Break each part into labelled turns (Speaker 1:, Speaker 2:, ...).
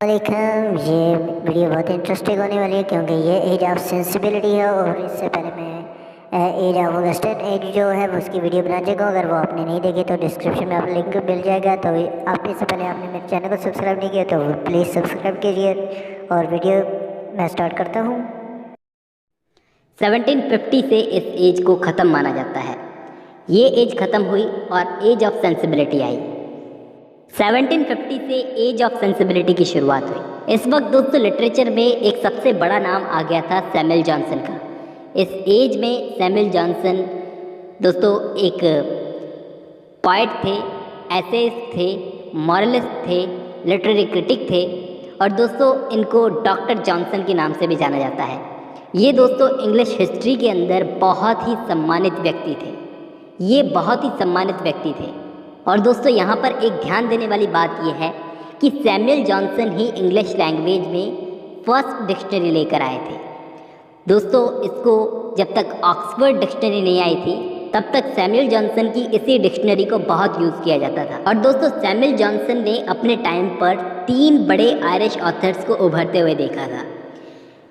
Speaker 1: वालेकुम। ये वीडियो बहुत इंटरेस्टिंग होने वाली है क्योंकि ये एज ऑफ सेंसिबिलिटी है और इससे पहले मैं एज ऑफ ऑगस्टेड एज जो है वो उसकी वीडियो बना चुका हूँ। अगर वो आपने नहीं देखी तो डिस्क्रिप्शन में आप लिंक मिल जाएगा। तो आप इससे पहले आपने मेरे चैनल को सब्सक्राइब नहीं किया तो प्लीज़ सब्सक्राइब कीजिए और वीडियो मैं स्टार्ट करता हूँ।
Speaker 2: 1750 से इस एज को ख़त्म माना जाता है। ये एज ख़त्म हुई और एज ऑफ सेंसिबिलिटी आई। 1750 से एज ऑफ सेंसिबिलिटी की शुरुआत हुई। इस वक्त दोस्तों लिटरेचर में एक सबसे बड़ा नाम आ गया था सैमुअल जॉनसन का। इस एज में सैमुअल जॉनसन दोस्तों एक पोएट थे, एसेइस्ट थे, मॉरलिस्ट थे, लिटरेरी क्रिटिक थे और दोस्तों इनको डॉक्टर जॉनसन के नाम से भी जाना जाता है। ये दोस्तों इंग्लिश हिस्ट्री के अंदर बहुत ही सम्मानित व्यक्ति थे। ये बहुत ही सम्मानित व्यक्ति थे और दोस्तों यहाँ पर एक ध्यान देने वाली बात यह है कि सैमुअल जॉनसन ही इंग्लिश लैंग्वेज में फर्स्ट डिक्शनरी लेकर आए थे। दोस्तों इसको जब तक ऑक्सफोर्ड डिक्शनरी नहीं आई थी तब तक सैमुअल जॉनसन की इसी डिक्शनरी को बहुत यूज़ किया जाता था। और दोस्तों सैमुअल जॉनसन ने अपने टाइम पर 3 बड़े आयरिश ऑथर्स को उभरते हुए देखा था।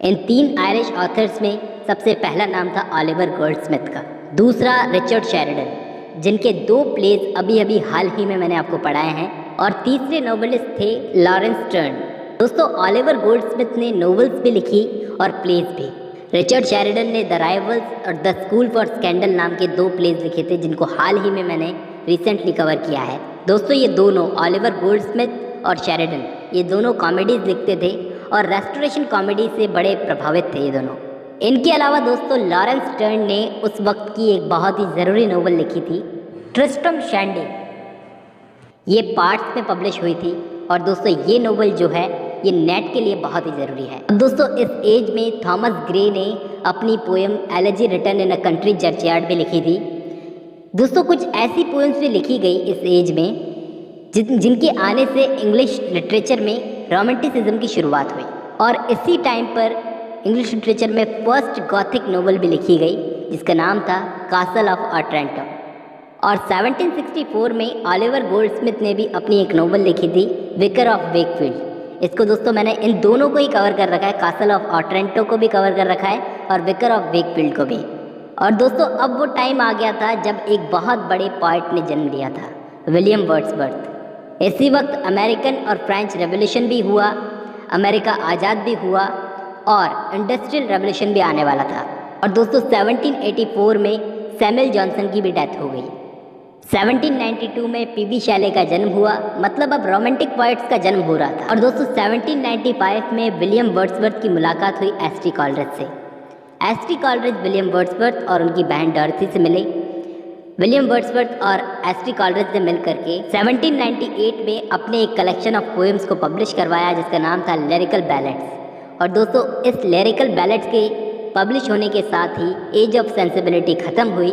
Speaker 2: इन 3 आयरिश ऑथर्स में सबसे पहला नाम था ओलिवर गोल्डस्मिथ का, दूसरा रिचर्ड शेरिडन जिनके 2 प्लेज अभी हाल ही में मैंने आपको पढ़ाए हैं, और तीसरे नोवेलिस्ट थे लॉरेंस स्टर्न। दोस्तों ओलिवर गोल्डस्मिथ ने नोवेल्स भी लिखी और प्लेज भी। रिचर्ड शेरिडन ने द राइवल्स और द स्कूल फॉर स्कैंडल नाम के 2 प्लेज लिखे थे जिनको हाल ही में मैंने रिसेंटली कवर किया है। दोस्तों ये दोनों ओलिवर गोल्डस्मिथ और शेरिडन ये दोनों कॉमेडीज लिखते थे और रेस्टोरेशन कॉमेडी से बड़े प्रभावित थे ये दोनों। इनके अलावा दोस्तों लॉरेंस स्टर्न ने उस वक्त की एक बहुत ही ज़रूरी नोवेल लिखी थी ट्रिस्ट्रम शैंडी। ये पार्ट्स में पब्लिश हुई थी और दोस्तों ये नोवेल जो है ये नेट के लिए बहुत ही ज़रूरी है। अब दोस्तों इस एज में थॉमस ग्रे ने अपनी poem Elegy Written in a Country Churchyard भी लिखी थी। दोस्तों कुछ ऐसी पोएम्स भी लिखी गई इस एज में जिनके आने से इंग्लिश लिटरेचर में रोमांटिसिज्म की शुरुआत हुई और इसी टाइम पर इंग्लिश लिटरेचर में फर्स्ट गॉथिक नोवेल भी लिखी गई जिसका नाम था कासल ऑफ ऑटरेंटो। और 1764 में ओलिवर गोल्डस्मिथ ने भी अपनी एक नोवेल लिखी थी विकर ऑफ वेकफील्ड। इसको दोस्तों मैंने इन दोनों को ही कवर कर रखा है, कासल ऑफ ऑटरेंटो को भी कवर कर रखा है और विकर ऑफ वेकफील्ड को भी। और दोस्तों अब वो टाइम आ गया था जब एक बहुत बड़े पोएट ने जन्म लिया था, विलियम वर्ड्सवर्थ। इसी वक्त अमेरिकन और फ्रेंच रेवोल्यूशन भी हुआ, अमेरिका आज़ाद भी हुआ और इंडस्ट्रियल रेवोल्यूशन भी आने वाला था। और दोस्तों 1784 में सैमुअल जॉनसन की भी डेथ हो गई। 1792 में पीबी शैले का जन्म हुआ, मतलब अब रोमांटिक पोएट्स का जन्म हो रहा था। और दोस्तों 1795 में विलियम वर्ड्सवर्थ की मुलाकात हुई एस टी कॉलरेज से। S T Coleridge William Wordsworth और उनकी बहन डॉरथी से मिले। विलियम वर्ड्सवर्थ और एस टी कॉलरेज ने मिलकर के 1798 में अपने एक कलेक्शन ऑफ पोएम्स को पब्लिश करवाया जिसका नाम था लिरिकल बैलेड्स। और दोस्तों इस लिरिकल बैलेड्स के पब्लिश होने के साथ ही एज ऑफ सेंसिबिलिटी ख़त्म हुई